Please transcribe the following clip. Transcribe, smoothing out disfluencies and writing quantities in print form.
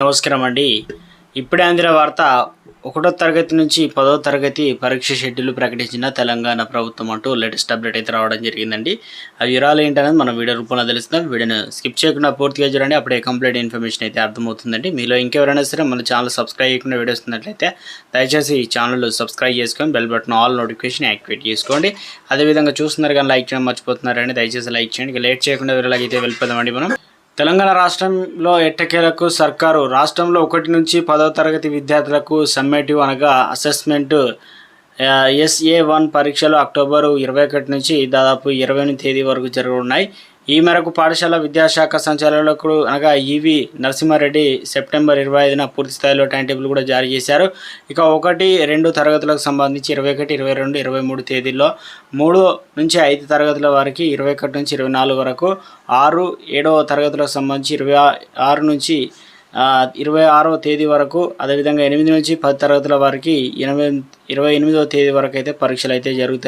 నమస్కారం అండి. ఇప్పుడే అందిన వార్త 1వ తరగతి నుంచి 10వ తరగతి పరీక్ష షెడ్యూల్ ప్రకటించిన తెలంగాణ ప్రభుత్వం అంటూ లేటెస్ట్ అప్డేట్ అయితే రావడం జరిగిందండి. ఆ వివరాలు ఏంటనేది మనం వీడియో రూపంలో తెలుస్తున్నాం. వీడియోని స్కిప్ చేయకుండా పూర్తిగా చూడండి, అప్పుడే కంప్లీట్ ఇన్ఫర్మేషన్ అయితే అర్థమవుతుందండి. మీలో ఇంకెవరైనా సరే మన ఛానల్ సబ్స్క్రైబ్ చేయకుండా వీడియోస్ ఉన్నట్లయితే దయచేసి ఈ ఛానల్ సబ్స్క్రైబ్ చేసుకొని bell button all notification activate చేసుకోండి. అదేవిధంగా చూస్తున్నారు కానీ లైక్ చేయడం మర్చిపోతున్నారండి, దయచేసి లైక్ చేయండి. లేట్ చేయకుండా వీడియోలకి అయితే వెళ్ళిపోదామండి. మనం తెలంగాణ రాష్ట్రంలో ఎట్టకేలకు సర్కారు రాష్ట్రంలో 1 నుంచి 10వ తరగతి విద్యార్థులకు సమ్మేటివ్ అనగా అసెస్మెంట్ SA1 పరీక్షలు అక్టోబర్ 21 నుంచి దాదాపు 28 తేదీ వరకు జరగనున్నాయి. ఈ మేరకు పాఠశాల విద్యాశాఖ సంచాలకులు అనగా ఈవి నరసింహారెడ్డి సెప్టెంబర్ 25న పూర్తి స్థాయిలో టైం టేబుల్ కూడా జారీ చేశారు. ఇక 1, 2 తరగతులకు సంబంధించి 21, 22, 23 తేదీల్లో 3 నుంచి 5 తరగతుల వారికి 21 నుంచి 24 వరకు, 6, 7వ తరగతులకు సంబంధించి 26 నుంచి 26వ తేదీ వరకు, అదేవిధంగా 8 నుంచి 10 తరగతుల వారికి 28వ తేదీ వరకు అయితే పరీక్షలు అయితే జరుగుతాయి.